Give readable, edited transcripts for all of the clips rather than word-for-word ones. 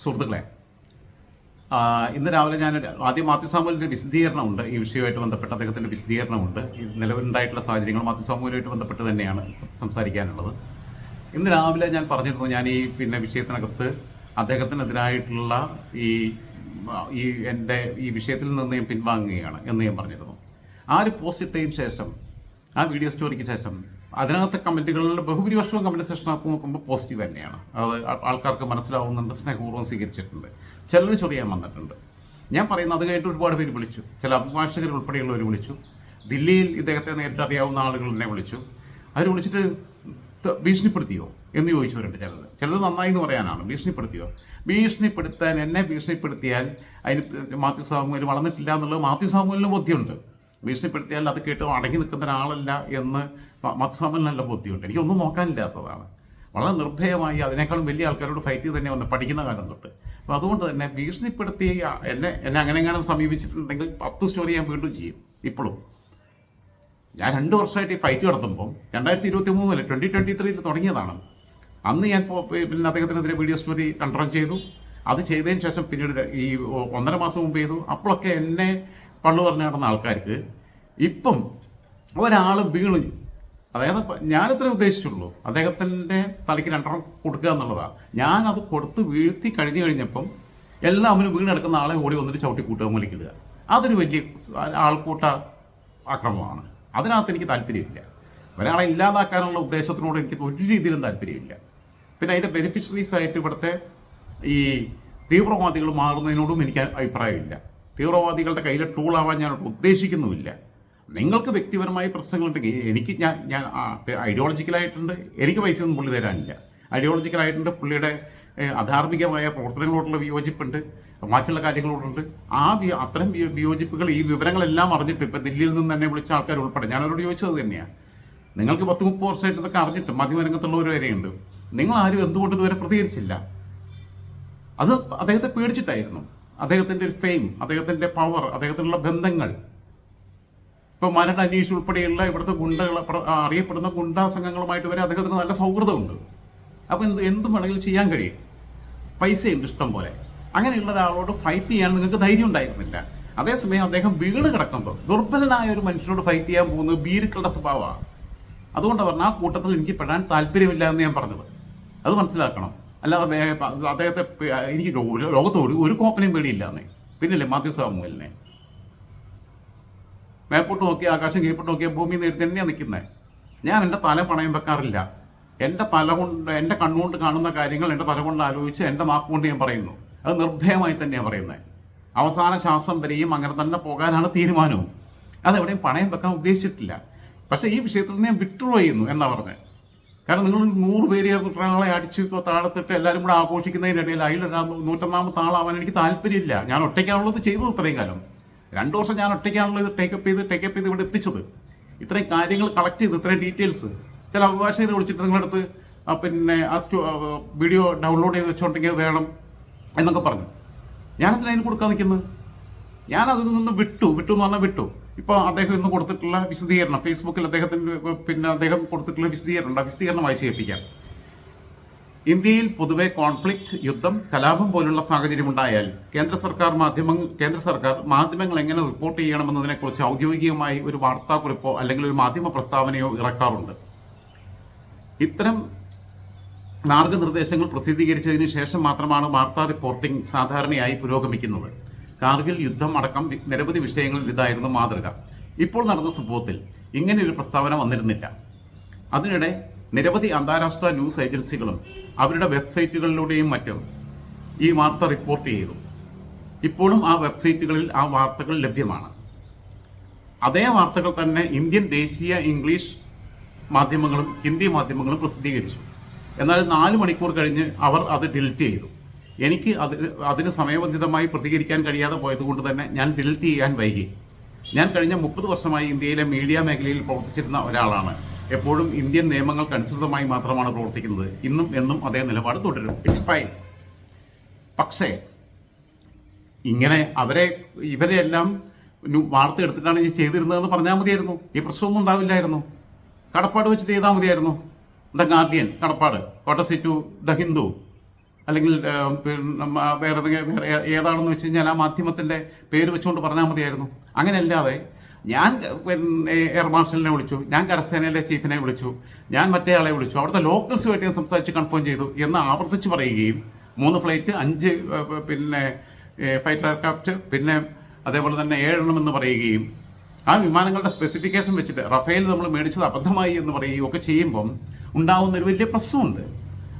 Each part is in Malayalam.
സുഹൃത്തുക്കളെ, ഇന്ന് രാവിലെ ഞാൻ ആദ്യം മാത്യു സാമുവലിൻ്റെ വിശദീകരണമുണ്ട്. ഈ വിഷയവുമായിട്ട് ബന്ധപ്പെട്ട് അദ്ദേഹത്തിൻ്റെ വിശദീകരണമുണ്ട്. നിലവിലുണ്ടായിട്ടുള്ള സാഹചര്യങ്ങൾ മാത്യു സാമുവലുമായിട്ട് ബന്ധപ്പെട്ട് തന്നെയാണ് സംസാരിക്കാനുള്ളത്. ഇന്ന് രാവിലെ ഞാൻ പറഞ്ഞിരുന്നു, ഞാൻ ഈ വിഷയത്തിനകത്ത് അദ്ദേഹത്തിനെതിരായിട്ടുള്ള ഈ എൻ്റെ ഈ വിഷയത്തിൽ നിന്ന് ഞാൻ പിൻവാങ്ങുകയാണ് എന്ന് ഞാൻ പറഞ്ഞിരുന്നു. ആ ഒരു പോസ്റ്റ് ഇട്ടതിന് ശേഷം, ആ വീഡിയോ സ്റ്റോറിക്ക് ശേഷം അതിനകത്തെ കമൻറ്റുകളിൽ ബഹുഭൂരിപക്ഷവും കമൻറ്റ് സെക്ഷനകത്ത് നോക്കുമ്പോൾ പോസിറ്റീവ് തന്നെയാണ്. അത് ആൾക്കാർക്ക് മനസ്സിലാവുന്നുണ്ട്, സ്നേഹപൂർവ്വം സ്വീകരിച്ചിട്ടുണ്ട്. ചിലർ ചൊറിയാൻ വന്നിട്ടുണ്ട്. ഞാൻ പറയുന്നത് അത് കഴിഞ്ഞിട്ട് ഒരുപാട് പേര് വിളിച്ചു. ചില അഭിഭാഷകർ ഉൾപ്പെടെയുള്ളവർ വിളിച്ചു. ദില്ലിയിൽ ഇദ്ദേഹത്തെ നേരിട്ട് അറിയാവുന്ന ആളുകൾ എന്നെ വിളിച്ചു. അവർ വിളിച്ചിട്ട് ഭീഷണിപ്പെടുത്തിയോ എന്ന് ചോദിച്ചവരുണ്ട്. ചിലത് നന്നായി എന്ന് പറയാനാണ്. ഭീഷണിപ്പെടുത്തിയോ? എന്നെ ഭീഷണിപ്പെടുത്തിയാൽ അതിന് മാത്യു സാമുവൽ വളർന്നിട്ടില്ല എന്നുള്ളത് മാത്യു സാമുവലിന് ബോധ്യമുണ്ട്. ഭീഷണിപ്പെടുത്തിയാൽ അത് കേട്ട് അടങ്ങി നിൽക്കുന്ന ഒരാളല്ല എന്ന് മാത്യു സാമുവലിന് നല്ല ബോധ്യമുണ്ട്. എനിക്കൊന്നും നോക്കാനില്ലാത്തതാണ്. വളരെ നിർഭയമായി അതിനേക്കാളും വലിയ ആൾക്കാരോട് ഫൈറ്റ് ചെയ്ത് തന്നെ വന്ന് പഠിക്കുന്ന കാലം തൊട്ട്. അപ്പോൾ അതുകൊണ്ട് തന്നെ ഭീഷണിപ്പെടുത്തി എന്നെ അങ്ങനെയെങ്ങാനും സമീപിച്ചിട്ടുണ്ടെങ്കിൽ 10 സ്റ്റോറി ഞാൻ വീണ്ടും ചെയ്യും. ഇപ്പോഴും ഞാൻ 2 വർഷമായിട്ട് ഈ ഫൈറ്റ് നടത്തുമ്പോൾ 2023 2023 തുടങ്ങിയതാണ്. അന്ന് ഞാൻ പിന്നെ അദ്ദേഹത്തിനെതിരെ വീഡിയോ സ്റ്റോറി കൺട്രോൾ ചെയ്തു. അത് ചെയ്തതിന് ശേഷം പിന്നീട് ഈ 1.5 മാസം മുമ്പ് ചെയ്തു. അപ്പോഴൊക്കെ എന്നെ പള്ളു പറഞ്ഞു നടന്ന ആൾക്കാർക്ക് ഇപ്പം ഒരാൾ വീണ്, അതായത് ഞാനിത്രേ ഉദ്ദേശിച്ചുള്ളൂ, അദ്ദേഹത്തിൻ്റെ തലയ്ക്ക് 2 കൊടുക്കുക എന്നുള്ളതാണ്. ഞാനത് കൊടുത്ത് വീഴ്ത്തി കഴിഞ്ഞപ്പം എല്ലാം അവന് വീണെടുക്കുന്ന ആളെ ഓടി വന്നിട്ട് ചവിട്ടി കൂട്ടുക, മുലക്കിടുക. അതൊരു വലിയ ആൾക്കൂട്ട ആക്രമണമാണ്. അതിനകത്ത് എനിക്ക് താല്പര്യമില്ല. ഒരാളെ ഇല്ലാതാക്കാനുള്ള ഉദ്ദേശത്തിനോട് എനിക്ക് ഒരു രീതിയിലും താല്പര്യമില്ല. പിന്നെ അതിൻ്റെ ബെനിഫിഷ്യറീസ് ആയിട്ട് ഇവിടുത്തെ ഈ തീവ്രവാദികൾ മാറുന്നതിനോടും എനിക്ക് അഭിപ്രായമില്ല. തീവ്രവാദികളുടെ കയ്യിലെ ടൂളാവാൻ ഞാൻ ഉദ്ദേശിക്കുന്നുമില്ല. നിങ്ങൾക്ക് വ്യക്തിപരമായ പ്രശ്നങ്ങളുണ്ടെങ്കിൽ എനിക്ക് ഞാൻ ഐഡിയോളജിക്കലായിട്ടുണ്ട്. എനിക്ക് പൈസയൊന്നും പുള്ളി തരാനില്ല. ഐഡിയോളജിക്കലായിട്ടുണ്ട്. പുള്ളിയുടെ അധാർമികമായ പ്രവർത്തനങ്ങളോടുള്ള വിയോജിപ്പുണ്ട്, ബാക്കിയുള്ള കാര്യങ്ങളോടുണ്ട്. അത്തരം വിയോജിപ്പുകൾ, ഈ വിവരങ്ങളെല്ലാം അറിഞ്ഞിട്ട് ഇപ്പം ദില്ലിയിൽ നിന്ന് തന്നെ വിളിച്ച ആൾക്കാർ ഉൾപ്പെടെ ഞാനവരോട് ചോദിച്ചത് തന്നെയാണ്. നിങ്ങൾക്ക് 10-30 വർഷമായിട്ട് ഇതൊക്കെ അറിഞ്ഞിട്ട് മാധ്യമരംഗത്തുള്ളവർ വരെയുണ്ട്. നിങ്ങളാരും എന്തുകൊണ്ട് ഇതുവരെ പ്രതികരിച്ചില്ല? അത് അദ്ദേഹത്തെ പേടിച്ചിട്ടായിരുന്നു. അദ്ദേഹത്തിൻ്റെ ഒരു ഫെയിം, അദ്ദേഹത്തിൻ്റെ പവർ, അദ്ദേഹത്തിനുള്ള ബന്ധങ്ങൾ. ഇപ്പോൾ മരട് അനീഷ് ഉൾപ്പെടെയുള്ള ഇവിടുത്തെ അറിയപ്പെടുന്ന ഗുണ്ടാ സംഘങ്ങളുമായിട്ട് വരെ അദ്ദേഹത്തിന് നല്ല സൗഹൃദമുണ്ട്. അപ്പോൾ എന്ത് വേണമെങ്കിലും ചെയ്യാൻ കഴിയും. പൈസയുണ്ട് ഇഷ്ടം പോലെ. അങ്ങനെയുള്ള ഒരാളോട് ഫൈറ്റ് ചെയ്യാൻ നിങ്ങൾക്ക് ധൈര്യം ഉണ്ടായിരുന്നില്ല. അതേസമയം അദ്ദേഹം വീണ് കിടക്കുമ്പോൾ ദുർബലനായ ഒരു മനുഷ്യനോട് ഫൈറ്റ് ചെയ്യാൻ പോകുന്നത് ഭീരുക്കളുടെ സ്വഭാവമാണ്. അതുകൊണ്ട് പറഞ്ഞാൽ ആ കൂട്ടത്തിൽ എനിക്ക് പെടാൻ താല്പര്യമില്ല എന്ന് ഞാൻ പറഞ്ഞത്. അത് മനസ്സിലാക്കണം. അല്ലാതെ അദ്ദേഹത്തെ എനിക്ക് ലോകത്ത് ഒരു കോപ്പനെയും പേടിയില്ല എന്നേ. പിന്നല്ലേ മാത്യു സാമുവലിനെ മേപ്പോട്ട് നോക്കി ആകാശം കീഴ്പോട്ട് നോക്കിയ ഭൂമി നേരി തന്നെയാണ് നിൽക്കുന്നത്. ഞാൻ എൻ്റെ തല പണയം വെക്കാറില്ല. എൻ്റെ കണ്ണുകൊണ്ട് കാണുന്ന കാര്യങ്ങൾ എൻ്റെ തല കൊണ്ട് ആലോചിച്ച് എൻ്റെ നാക്കുകൊണ്ട് ഞാൻ പറയുന്നു. അത് നിർഭയമായി തന്നെയാണ് പറയുന്നത്. അവസാന ശ്വാസം വരെയും അങ്ങനെ തന്നെ പോകാനാണ് തീരുമാനവും. അതെവിടെയും പണയം വെക്കാൻ ഉദ്ദേശിച്ചിട്ടില്ല. പക്ഷേ ഈ വിഷയത്തിൽ നിന്ന് ഞാൻ വിഡ്രോ ചെയ്യുന്നു എന്നാണ് പറഞ്ഞത്. കാരണം നിങ്ങൾ 100 പേര് ചേർന്നിട്ട് ഒരാളെ അടിച്ച് താഴത്തിട്ട് എല്ലാവരും കൂടെ ആഘോഷിക്കുന്നതിനിടയിൽ അതിൽ 101ാമത്തെ ആളാവാൻ എനിക്ക് താല്പര്യമില്ല. ഞാൻ ഒറ്റയ്ക്കാണുള്ളത് ചെയ്തത് ഇത്രയും കാലം. 2 വർഷം ഞാൻ ഒറ്റയ്ക്കാണുള്ളത് ടേക്കപ്പ് ചെയ്ത് ഇവിടെ എത്തിച്ചത്. ഇത്രയും കാര്യങ്ങൾ കളക്ട് ചെയ്ത്, ഇത്രയും ഡീറ്റെയിൽസ്. ചില അഭിഭാഷകർ വിളിച്ചിട്ട് നിങ്ങളടുത്ത് വീഡിയോ ഡൗൺലോഡ് ചെയ്ത് വെച്ചോണ്ടെങ്കിൽ വേണം എന്നൊക്കെ പറഞ്ഞു. ഞാനതിന് അതിന് കൊടുക്കാൻ നിൽക്കുന്നത്. ഞാനതിൽ നിന്ന് വിട്ടു എന്ന് പറഞ്ഞാൽ വിട്ടു. ഇപ്പോൾ അദ്ദേഹം ഇന്ന് കൊടുത്തിട്ടുള്ള വിശദീകരണം ഫേസ്ബുക്കിൽ അദ്ദേഹം കൊടുത്തിട്ടുള്ള വിശദീകരണം വായിച്ച് കേൾപ്പിക്കാം. ഇന്ത്യയിൽ പൊതുവെ കോൺഫ്ലിക്റ്റ്, യുദ്ധം, കലാപം പോലുള്ള സാഹചര്യമുണ്ടായാൽ കേന്ദ്ര സർക്കാർ മാധ്യമങ്ങൾ എങ്ങനെ റിപ്പോർട്ട് ചെയ്യണമെന്നതിനെക്കുറിച്ച് ഔദ്യോഗികമായി ഒരു വാർത്താക്കുറിപ്പോ അല്ലെങ്കിൽ ഒരു മാധ്യമ പ്രസ്താവനയോ ഇറക്കാറുണ്ട്. ഇത്തരം മാർഗനിർദ്ദേശങ്ങൾ പ്രസിദ്ധീകരിച്ചതിന് ശേഷം മാത്രമാണ് വാർത്താ റിപ്പോർട്ടിംഗ് സാധാരണയായി പുരോഗമിക്കുന്നത്. കാർഗിൽ യുദ്ധം അടക്കം നിരവധി വിഷയങ്ങളിൽ ഇതായിരുന്നു മാതൃക. ഇപ്പോൾ നടന്ന സംഭവത്തിൽ ഇങ്ങനെയൊരു പ്രസ്താവന വന്നിരുന്നില്ല. അതിനിടെ നിരവധി അന്താരാഷ്ട്ര ന്യൂസ് ഏജൻസികളും അവരുടെ വെബ്സൈറ്റുകളിലൂടെയും മറ്റും ഈ വാർത്ത റിപ്പോർട്ട് ചെയ്തു. ഇപ്പോഴും ആ വെബ്സൈറ്റുകളിൽ ആ വാർത്തകൾ ലഭ്യമാണ്. അതേ വാർത്തകൾ തന്നെ ഇന്ത്യൻ ദേശീയ ഇംഗ്ലീഷ് മാധ്യമങ്ങളും ഹിന്ദി മാധ്യമങ്ങളും പ്രസിദ്ധീകരിച്ചു. എന്നാൽ 4 മണിക്കൂർ കഴിഞ്ഞ് അവർ അത് ഡിലീറ്റ് ചെയ്തു. എനിക്ക് അതിന് സമയബന്ധിതമായി പ്രതികരിക്കാൻ കഴിയാതെ പോയതുകൊണ്ട് തന്നെ ഞാൻ ഡിലീറ്റ് ചെയ്യാൻ വൈകി. ഞാൻ കഴിഞ്ഞ 30 വർഷമായി ഇന്ത്യയിലെ മീഡിയ മേഖലയിൽ പ്രവർത്തിച്ചിരുന്ന ഒരാളാണ്. എപ്പോഴും ഇന്ത്യൻ നിയമങ്ങൾക്കനുസൃതമായി മാത്രമാണ് പ്രവർത്തിക്കുന്നത്. ഇന്നും എന്നും അതേ നിലപാട് തുടരും. It's fine. പക്ഷേ ഇങ്ങനെ ഇവരെല്ലാം വാർത്ത എടുത്തിട്ടാണ് ഈ ചെയ്തിരുന്നതെന്ന് പറഞ്ഞാൽ മതിയായിരുന്നു. ഈ പ്രശ്നമൊന്നും ഉണ്ടാവില്ലായിരുന്നു. കടപ്പാട് വെച്ചിട്ട് ചെയ്താൽ മതിയായിരുന്നു. ദ ഗാർഡിയൻ, കടപ്പാട്, കോട്ടസി ടു ദ ഹിന്ദു, അല്ലെങ്കിൽ പിന്നെ വേറെ ഏതാണെന്ന് വെച്ച് കഴിഞ്ഞാൽ ആ മാധ്യമത്തിൻ്റെ പേര് വെച്ചുകൊണ്ട് പറഞ്ഞാൽ മതിയായിരുന്നു. അങ്ങനെയല്ലാതെ ഞാൻ പിന്നെ എയർ മാർഷലിനെ വിളിച്ചു, ഞാൻ കരസേനയിലെ ചീഫിനെ വിളിച്ചു, ഞാൻ മറ്റേ ആളെ വിളിച്ചു, അവിടുത്തെ ലോക്കൽസുമായിട്ട് ഞാൻ സംസാരിച്ച് കൺഫേം ചെയ്തു എന്ന് ആവർത്തിച്ച് പറയുകയും 3 ഫ്ലൈറ്റ് 5 പിന്നെ ഫൈറ്റർ എയർക്രാഫ്റ്റ് പിന്നെ അതേപോലെ തന്നെ 7 എന്ന് പറയുകയും ആ വിമാനങ്ങളുടെ സ്പെസിഫിക്കേഷൻ വെച്ചിട്ട് റഫേൽ നമ്മൾ മേടിച്ചത് അബദ്ധമായി എന്ന് പറയുകയും ഒക്കെ ചെയ്യുമ്പം ഉണ്ടാകുന്ന ഒരു വലിയ പ്രശ്നമുണ്ട്.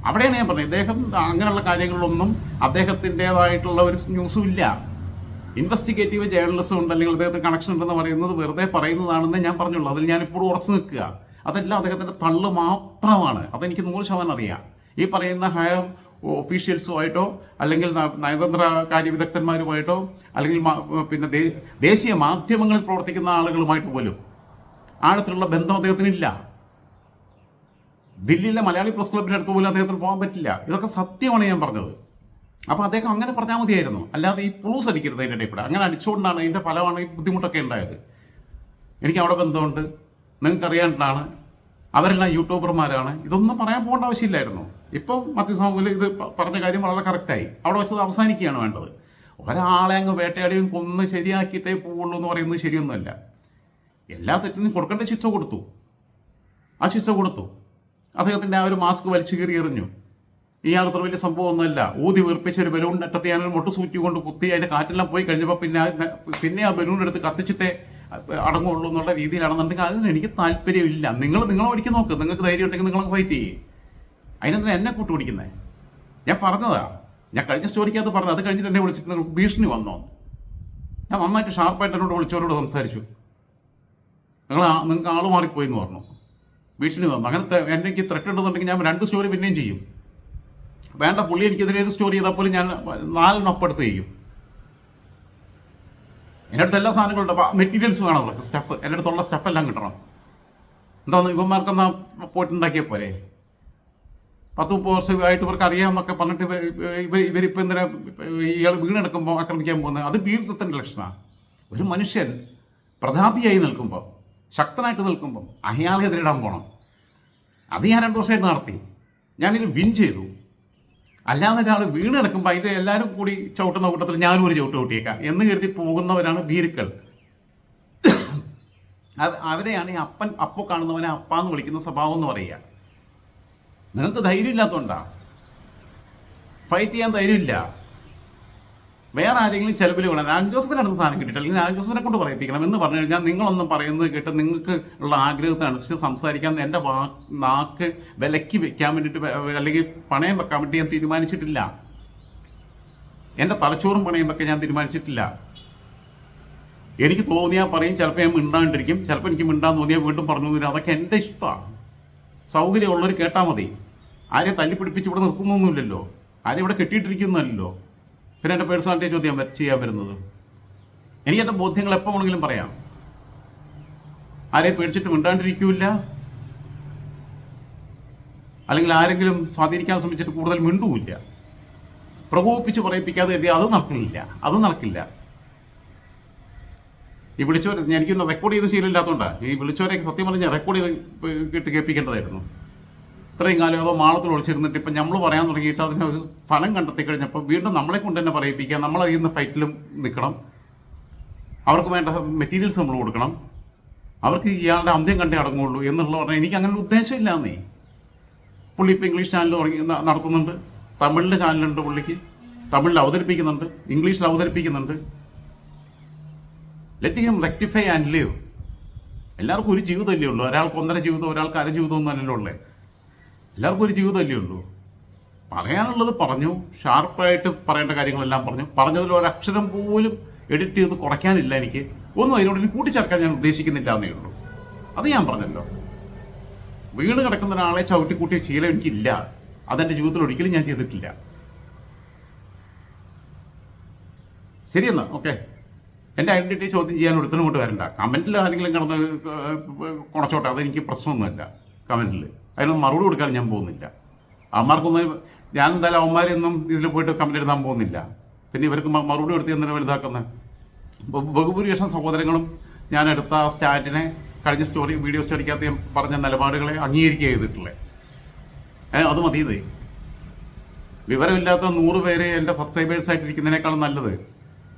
അവിടെയാണ് ഞാൻ പറഞ്ഞത്, ഇദ്ദേഹം അങ്ങനെയുള്ള കാര്യങ്ങളിലൊന്നും അദ്ദേഹത്തിൻ്റെതായിട്ടുള്ള ഒരു ന്യൂസും ഇല്ല. ഇൻവെസ്റ്റിഗേറ്റീവ് ജേർണലിസം ഉണ്ട്, അല്ലെങ്കിൽ അദ്ദേഹത്തിന് കണക്ഷൻ ഉണ്ടെന്ന് പറയുന്നത് വെറുതെ പറയുന്നതാണെന്ന് ഞാൻ പറഞ്ഞുള്ളൂ. അതിൽ ഞാനിപ്പോഴും ഉറച്ചു നിൽക്കുക. അതെല്ലാം അദ്ദേഹത്തിൻ്റെ തള്ളു മാത്രമാണ്. അതെനിക്ക് 100% അറിയാം. ഈ പറയുന്ന ഹയർ ഒഫീഷ്യൽസുമായിട്ടോ അല്ലെങ്കിൽ നയതന്ത്ര കാര്യ വിദഗ്ധന്മാരുമായിട്ടോ അല്ലെങ്കിൽ പിന്നെ ദേശീയ മാധ്യമങ്ങളിൽ പ്രവർത്തിക്കുന്ന ആളുകളുമായിട്ട് പോലും ആഴത്തിലുള്ള ബന്ധം അദ്ദേഹത്തിനില്ല. ദില്ലിയിലെ മലയാളി പ്രസ് ക്ലബിൻ്റെ അടുത്ത് പോലും അദ്ദേഹത്തിന് പോകാൻ പറ്റില്ല. ഇതൊക്കെ സത്യമാണ് ഞാൻ പറഞ്ഞത്. അപ്പോൾ അദ്ദേഹം അങ്ങനെ പറഞ്ഞാൽ മതിയായിരുന്നു, അല്ലാതെ ഈ പുളൂസ് അടിക്കരുത് അതിൻ്റെ ഇടയിൽ കൂടെ. അങ്ങനെ അടിച്ചുകൊണ്ടാണ് അതിൻ്റെ ഫലമാണ് ഈ ബുദ്ധിമുട്ടൊക്കെ ഉണ്ടായത്. എനിക്ക് അവിടെ ബന്ധമുണ്ട്, നിങ്ങൾക്ക് അറിയാണ്ടാണ്, അവരെല്ലാം യൂട്യൂബർമാരാണ്, ഇതൊന്നും പറയാൻ പോകേണ്ട ആവശ്യമില്ലായിരുന്നു. ഇപ്പം മാത്യു സാമുവൽ ഇത് പറഞ്ഞ കാര്യം വളരെ കറക്റ്റായി. അവിടെ വെച്ചത് അവസാനിക്കുകയാണ് വേണ്ടത്. ഒരാളെ അങ്ങ് വേട്ടയാടിയും കൊന്ന് ശരിയാക്കിയിട്ടേ പോവുള്ളൂ എന്ന് പറയുന്നത് ശരിയൊന്നുമല്ല. എല്ലാ തെറ്റിനും കൊടുക്കേണ്ട ശിക്ഷ കൊടുത്തു, ആ ശിക്ഷ കൊടുത്തു. അദ്ദേഹത്തിൻ്റെ ആ ഒരു മാസ്ക് വലിച്ചു കീറി എറിഞ്ഞു. ഇയാൾ അത്ര വലിയ സംഭവമൊന്നുമല്ല. ഊതി വീർപ്പിച്ച ഒരു ബലൂൺ അറ്റത്ത് ഞാനൊരു മൊട്ട് സൂറ്റി കൊണ്ട് കുത്തി അതിൻ്റെ കാറ്റെല്ലാം പോയി കഴിഞ്ഞപ്പോൾ പിന്നെ ആ ബലൂൺ എടുത്ത് കത്തിച്ചിട്ടേ അടങ്ങുള്ളൂ എന്നുള്ള രീതിയിലാണെന്നുണ്ടെങ്കിൽ അതിന് എനിക്ക് താല്പര്യമില്ല. നിങ്ങൾ പഠിക്കാൻ നോക്ക്, നിങ്ങൾക്ക് ധൈര്യം ഉണ്ടെങ്കിൽ നിങ്ങളൊക്കെ ഫൈറ്റ് ചെയ്യേ. അതിനെന്തിനാ എന്നെ കൂട്ടുപിടിക്കുന്നത്? ഞാൻ പറഞ്ഞതാ, ഞാൻ കഴിഞ്ഞ സ്റ്റോറിക്കകത്ത് പറഞ്ഞു. അത് കഴിഞ്ഞിട്ട് എന്നെ വിളിച്ചിട്ട് നിങ്ങൾക്ക് ഭീഷണി വന്നോ? ഞാൻ നന്നായിട്ട് ഷാർപ്പായിട്ട് എന്നോട് വിളിച്ചവരോട് സംസാരിച്ചു. നിങ്ങൾക്ക് ആൾ മാറിപ്പോയി എന്ന് പറഞ്ഞു, ഭീഷണി വന്നു. അങ്ങനത്തെ എനിക്ക് ത്രെറ്റ് ഉണ്ടെന്നുണ്ടെങ്കിൽ ഞാൻ 2 സ്റ്റോറി പിന്നെയും ചെയ്യും. വേണ്ട, പുള്ളി എനിക്കെതിരെ ഒരു സ്റ്റോറി ചെയ്താൽ പോലും ഞാൻ 4 അപ്പെടുത്ത് ചെയ്യും. എൻ്റെ അടുത്ത് എല്ലാ സാധനങ്ങളുണ്ട്, മെറ്റീരിയൽസ് വേണം അവർക്ക്, സ്റ്റഫ്, എൻ്റെ അടുത്തുള്ള സ്റ്റഫെല്ലാം കിട്ടണം. എന്താന്ന് ഇവന്മാർക്കെന്നാ പോയിട്ടുണ്ടാക്കിയ പോലെ 10-30 വർഷമായിട്ട് ഇവർക്ക് അറിയാമെന്നൊക്കെ പറഞ്ഞിട്ട് ഇവരിപ്പോൾ എന്തിനാ ഇയാൾ വീണെടുക്കുമ്പോൾ ആക്രമിക്കാൻ പോകുന്നത്? അത് ഭീരുത്വത്തിൻ്റെ ലക്ഷണമാണ്. ഒരു മനുഷ്യൻ പ്രതാപിയായി നിൽക്കുമ്പോൾ, ശക്തനായിട്ട് നിൽക്കുമ്പോൾ അയാളെ എതിരിടാൻ പോകണം. അത് ഞാൻ 2 വർഷമായിട്ട് നടത്തി. ഞാനിത് വിൻ ചെയ്തു. അല്ലാതെ ഒരാൾ വീണെടുക്കുമ്പോൾ അതിൻ്റെ എല്ലാവരും കൂടി ചവിട്ടുന്ന കൂട്ടത്തിൽ ഞാനും ഒരു ചവിട്ട് കൂട്ടിയേക്കാം എന്ന് കരുതി പോകുന്നവരാണ് ഭീരുക്കൾ. അവരെയാണ് ഈ അപ്പോൾ കാണുന്നവനെ അപ്പാന്ന് വിളിക്കുന്ന സ്വഭാവം എന്ന് പറയുക. നിങ്ങൾക്ക് ധൈര്യം ഇല്ലാത്തതുകൊണ്ടാണ്, ഫൈറ്റ് ചെയ്യാൻ ധൈര്യമില്ല. വേറെ ആരെങ്കിലും ചിലവിൽ വേണം. രാജ് ജോസഫിന് അടുത്ത സാധനം കിട്ടിയിട്ട് അല്ലെങ്കിൽ രാജ് ജോസഫിനെ കൊണ്ട് പറയിപ്പിക്കണം എന്ന് പറഞ്ഞു കഴിഞ്ഞാൽ നിങ്ങളൊന്നും പറയുന്നത് കേട്ട് നിങ്ങൾക്ക് ഉള്ള ആഗ്രഹത്തിനനുസരിച്ച് സംസാരിക്കാൻ എൻ്റെ നാക്ക് വിലക്കി വെക്കാൻ വേണ്ടിയിട്ട് അല്ലെങ്കിൽ പണയം വെക്കാൻ വേണ്ടി ഞാൻ തീരുമാനിച്ചിട്ടില്ല. എൻ്റെ തലച്ചോറും പണയം വെക്കാൻ ഞാൻ തീരുമാനിച്ചിട്ടില്ല. എനിക്ക് തോന്നിയാൽ പറയും, ചിലപ്പോൾ ഞാൻ മിണ്ടാണ്ടിരിക്കും, ചിലപ്പോൾ എനിക്ക് മിണ്ടാന്ന് തോന്നിയാൽ വീണ്ടും പറഞ്ഞു തരും. അതൊക്കെ എൻ്റെ ഇഷ്ടമാണ്. സൗകര്യമുള്ളവർ കേട്ടാൽ മതി. ആരെയും തല്ലിപ്പിടിപ്പിച്ച് ഇവിടെ നിർത്തുന്നൊന്നുമില്ലല്ലോ, ആരെയും ഇവിടെ കെട്ടിയിട്ടിരിക്കുന്നല്ലോ. പിന്നെ എൻ്റെ പേഴ്സണാലിറ്റിയെ ചോദ്യം ചെയ്യാൻ വരുന്നത്. എനിക്ക് എൻ്റെ ബോധ്യങ്ങൾ എപ്പോൾ വേണമെങ്കിലും പറയാം. ആരെയും പേടിച്ചിട്ട് മിണ്ടാണ്ടിരിക്കില്ല, അല്ലെങ്കിൽ ആരെങ്കിലും സ്വാധീനിക്കാൻ ശ്രമിച്ചിട്ട് കൂടുതൽ മിണ്ടുമില്ല. പ്രകോപിപ്പിച്ച് പറയിപ്പിക്കാതെ കരുതി അത് നടക്കില്ല. ഈ വിളിച്ചവരെ എനിക്കൊന്ന് റെക്കോർഡ് ചെയ്ത് ശീലമില്ലാത്തതുകൊണ്ടാണ്. ഈ വിളിച്ചവരെയൊക്കെ സത്യം പറഞ്ഞാൽ റെക്കോർഡ് ചെയ്ത് കേൾപ്പിക്കേണ്ടതായിരുന്നു. ഇത്രയും കാലം അതോ മാളത്തിൽ ഒളിച്ചിരുന്നിട്ട് ഇപ്പം നമ്മൾ പറയാൻ തുടങ്ങിയിട്ട് അതിന് ഒരു ഫലം കണ്ടെത്തി കഴിഞ്ഞപ്പോൾ വീണ്ടും നമ്മളെ കൊണ്ട് തന്നെ പറയിപ്പിക്കുക. നമ്മൾ അതിൽ നിന്ന് ഫൈറ്റിലും നിൽക്കണം, അവർക്ക് വേണ്ട മെറ്റീരിയൽസ് നമ്മൾ കൊടുക്കണം, അവർക്ക് ഇയാളുടെ അന്ത്യം കണ്ടേ അടങ്ങുള്ളൂ എന്നുള്ള പറഞ്ഞാൽ എനിക്ക് അങ്ങനെ ഒരു ഉദ്ദേശമില്ലാന്നേ. പുള്ളി ഇപ്പോൾ ഇംഗ്ലീഷ് ചാനൽ നടത്തുന്നുണ്ട്, തമിഴിലെ ചാനലുണ്ട് പുള്ളിക്ക്, തമിഴിൽ അവതരിപ്പിക്കുന്നുണ്ട്, ഇംഗ്ലീഷിൽ അവതരിപ്പിക്കുന്നുണ്ട്. Let him rectify and live. എല്ലാവർക്കും ഒരു ജീവിതമല്ലേ ഉള്ളൂ. ഒരാൾക്ക് 1.5 ജീവിതം, ഒരാൾക്ക് 1/2 ജീവിതം ഒന്നും അല്ലല്ലോ ഉള്ളത്. എല്ലാവർക്കും ഒരു ജീവിതമല്ലേ ഉള്ളൂ. പറയാനുള്ളത് പറഞ്ഞു, ഷാർപ്പായിട്ട് പറയേണ്ട കാര്യങ്ങളെല്ലാം പറഞ്ഞതിൽ ഒരക്ഷരം പോലും എഡിറ്റ് ചെയ്ത് കുറയ്ക്കാനില്ല. എനിക്ക് ഒന്നും അതിനോട് ഇനി കൂട്ടിച്ചേർക്കാൻ ഞാൻ ഉദ്ദേശിക്കുന്നില്ല എന്നേ ഉള്ളൂ. അത് ഞാൻ പറഞ്ഞല്ലോ. വീണ് കിടക്കുന്ന ഒരാളെ ചവിട്ടിക്കൂട്ടിയ ശീലം എനിക്കില്ല. അതെൻ്റെ ജീവിതത്തിൽ ഒരിക്കലും ഞാൻ ചെയ്തിട്ടില്ല. ശരിയെന്നാ, ഓക്കെ. എൻ്റെ ഐഡൻറ്റിറ്റി ചോദ്യം ചെയ്യാൻ ഒരുത്തനും കൊണ്ട് വരണ്ട. കമൻറ്റിൽ ആരെങ്കിലും കിടന്ന് കുണച്ചോട്ടെ, അതെനിക്ക് പ്രശ്നമൊന്നുമല്ല. കമൻറ്റിൽ അതിനൊന്നും മറുപടി കൊടുക്കാൻ ഞാൻ പോകുന്നില്ല. അവന്മാർക്കൊന്നും ഞാൻ എന്തായാലും അവന്മാരെയൊന്നും ഇതിൽ പോയിട്ട് കമൻറ്റ് എഴുതാൻ പോകുന്നില്ല. പിന്നെ ഇവർക്ക് മറുപടി കൊടുത്ത് എന്തിനാണ് വലുതാക്കുന്നത്? ബഹുഭൂരിപക്ഷം സഹോദരങ്ങളും ഞാൻ എടുത്ത സ്റ്റാൻഡിനെ കഴിഞ്ഞ വീഡിയോ സ്റ്റോറിക്കകത്ത് ഞാൻ പറഞ്ഞ നിലപാടുകളെ അംഗീകരിക്കുക ചെയ്തിട്ടുള്ളത്. അത് മതി. വിവരമില്ലാത്ത 100 പേര് എൻ്റെ സബ്സ്ക്രൈബേഴ്സ് ആയിട്ടിരിക്കുന്നതിനേക്കാളും നല്ലത്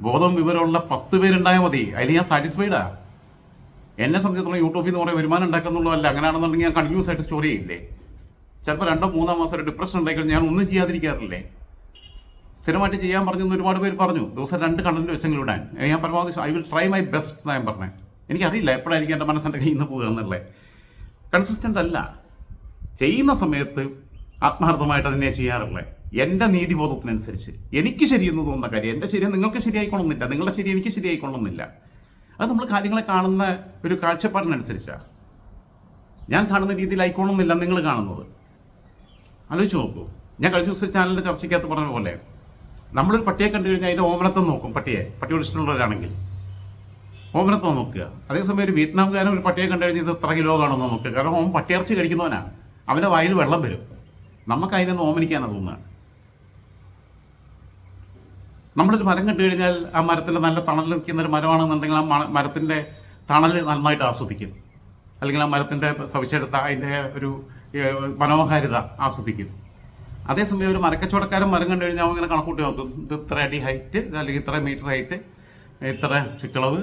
ബോധവും വിവരമുള്ള 10 പേരുണ്ടായാൽ മതി. അതിൽ ഞാൻ സാറ്റിസ്ഫൈഡാ. എന്നെ സംബന്ധിച്ചിടത്തോളം യൂട്യൂബിൽ നിന്ന് കുറേ വരുമാനം ഉണ്ടാക്കുന്നുള്ളതല്ല. അങ്ങനെയാണെന്നുണ്ടെങ്കിൽ ഞാൻ കണ്ടിന്യൂസ് ആയിട്ട് സ്റ്റോറി ചെയ്യില്ലേ. ചിലപ്പോൾ 2-3 മാസം ഒരു ഡിപ്രഷൻ ഉണ്ടായിക്കഴിഞ്ഞാൽ ഞാൻ ഒന്നും ചെയ്യാതിരിക്കാറില്ലേ. സ്ഥിരമായിട്ട് ചെയ്യാൻ പറഞ്ഞെന്ന് ഒരുപാട് പേര് പറഞ്ഞു. ദിവസം 2 കണ്ടന്റ് വെച്ചെങ്കിലും ഇടാൻ ഞാൻ പരമാവധി I will try my best എന്നാണ് ഞാൻ പറഞ്ഞത്. എനിക്കറിയില്ല എപ്പോഴായിരിക്കും എൻ്റെ മനസ്സിൻ്റെ കയ്യിൽ നിന്ന് പോകുക എന്നുള്ളത്. കൺസിസ്റ്റൻ്റ് അല്ല. ചെയ്യുന്ന സമയത്ത് ആത്മാർത്ഥമായിട്ട് തന്നെ ചെയ്യാറുള്ളത്. എൻ്റെ നീതിബോധത്തിനനുസരിച്ച് എനിക്ക് ശരിയെന്ന് തോന്നുന്ന കാര്യം എൻ്റെ ശരി നിങ്ങൾക്ക് ശരിയായിക്കൊള്ളുന്നില്ല, നിങ്ങളുടെ ശരി എനിക്ക് ശരിയായിക്കൊള്ളുന്നില്ല. അത് നമ്മൾ കാര്യങ്ങളെ കാണുന്ന ഒരു കാഴ്ചപ്പാടിനനുസരിച്ചാണ്. ഞാൻ കാണുന്ന രീതിയിലായിക്കൊള്ളുന്നില്ല നിങ്ങൾ കാണുന്നത്. ആലോചിച്ച് നോക്കൂ. ഞാൻ കഴിഞ്ഞ ദിവസം ചാനലിൻ്റെ ചർച്ചയ്ക്കകത്ത് പറഞ്ഞ പോലെ നമ്മളൊരു പട്ടിയെ കണ്ടു കഴിഞ്ഞാൽ അതിൻ്റെ ഓമനത്വം നോക്കും. പട്ടിയോട് ഇഷ്ടമുള്ളവരാണെങ്കിൽ ഓമനത്വം നോക്കുക. അതേസമയം ഒരു വിയറ്റ്നാംകാരൻ ഒരു പട്ടിയെ കണ്ടു കഴിഞ്ഞാൽ ഇത് എത്ര കിലോ കാണുമെന്ന് നോക്കുക. കാരണം അവൻ പട്ടിയിറച്ചി കഴിക്കുന്നവനാണ്. അവൻ്റെ വായിൽ വെള്ളം വരും. നമുക്ക് അതിനൊന്ന് ഓമനിക്കാനാണ് തോന്നുന്നത്. നമ്മളൊരു മരം കണ്ടു കഴിഞ്ഞാൽ ആ മരത്തിൻ്റെ നല്ല തണൽ നിൽക്കുന്ന ഒരു മരമാണെന്നുണ്ടെങ്കിൽ ആ മരത്തിൻ്റെ തണൽ നന്നായിട്ട് ആസ്വദിക്കും. അല്ലെങ്കിൽ ആ മരത്തിൻ്റെ സവിശേഷത, അതിൻ്റെ ഒരു മനോഹാരിത ആസ്വദിക്കും. അതേസമയം ഒരു മരക്കച്ചവടക്കാരൻ മരം കണ്ടു കഴിഞ്ഞാൽ അവൻ ഇങ്ങനെ കണക്കൂട്ടി നോക്കും. ഇത് ഇത്ര അടി ഹൈറ്റ്, അല്ലെങ്കിൽ ഇത്ര മീറ്റർ ഹൈറ്റ്, ഇത്ര ചുറ്റളവ്,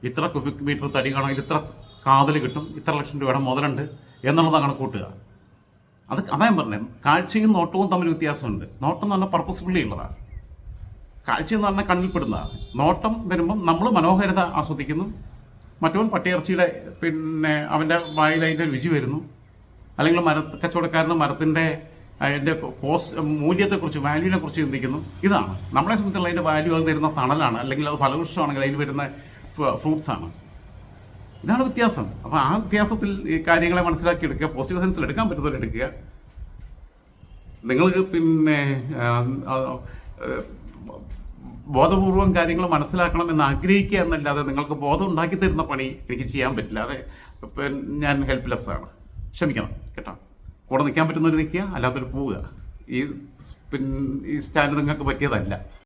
ഇത്ര ക്യൂബിക് മീറ്റർ തടി കാണും, ഇത്ര കാതൽ കിട്ടും, ഇത്ര ലക്ഷം രൂപയുടെ മുതലുണ്ട് എന്നുള്ളതാണ് കണക്കൂട്ടുക. അതാ ഞാൻ പറഞ്ഞത്. കാഴ്ചയും നോട്ടവും തമ്മിൽ വ്യത്യാസമുണ്ട്. നോട്ടം എന്ന് പറഞ്ഞാൽ പർപ്പസ്ഫുള്ളി ഉള്ളതാണ്. കാഴ്ച എന്ന് പറഞ്ഞാൽ കണ്ണിൽപ്പെടുന്നതാണ്. നോട്ടം വരുമ്പം നമ്മൾ മനോഹാരിത ആസ്വദിക്കുന്നു. മറ്റവൻ പട്ടിയിറച്ചിയുടെ അവൻ്റെ വായിൽ അതിൻ്റെ രുചി വരുന്നു. അല്ലെങ്കിൽ കച്ചവടക്കാരന് മരത്തിൻ്റെ അതിൻ്റെ മൂല്യത്തെക്കുറിച്ച്, വാല്യൂവിനെ കുറിച്ച് ചിന്തിക്കുന്നു. ഇതാണ് നമ്മളെ സംബന്ധിച്ചുള്ള അതിൻ്റെ വാല്യൂ. അത് തരുന്ന തണലാണ്, അല്ലെങ്കിൽ അത് ഫലവൃക്ഷമാണെങ്കിൽ അതിൽ വരുന്ന ഫ്രൂട്ട്സാണ്. ഇതാണ് വ്യത്യാസം. അപ്പോൾ ആ വ്യത്യാസത്തിൽ ഈ കാര്യങ്ങളെ മനസ്സിലാക്കിയെടുക്കുക. പോസിറ്റീവ് സെൻസിൽ എടുക്കാൻ പറ്റുന്നവരെടുക്കുക. നിങ്ങൾക്ക് ബോധപൂർവം കാര്യങ്ങൾ മനസ്സിലാക്കണം എന്ന് ആഗ്രഹിക്കുക എന്നല്ലാതെ നിങ്ങൾക്ക് ബോധം ഉണ്ടാക്കി തരുന്ന പണി എനിക്ക് ചെയ്യാൻ പറ്റില്ല. അത് ഞാൻ ഹെൽപ്ലെസ് ആണ്. ക്ഷമിക്കണം കേട്ടോ. കൂടെ നിൽക്കാൻ പറ്റുന്നവർ നിൽക്കുക, അല്ലാത്തൊരു പോവുക. ഈ സ്റ്റാൻഡ് നിങ്ങൾക്ക് പറ്റിയതല്ല.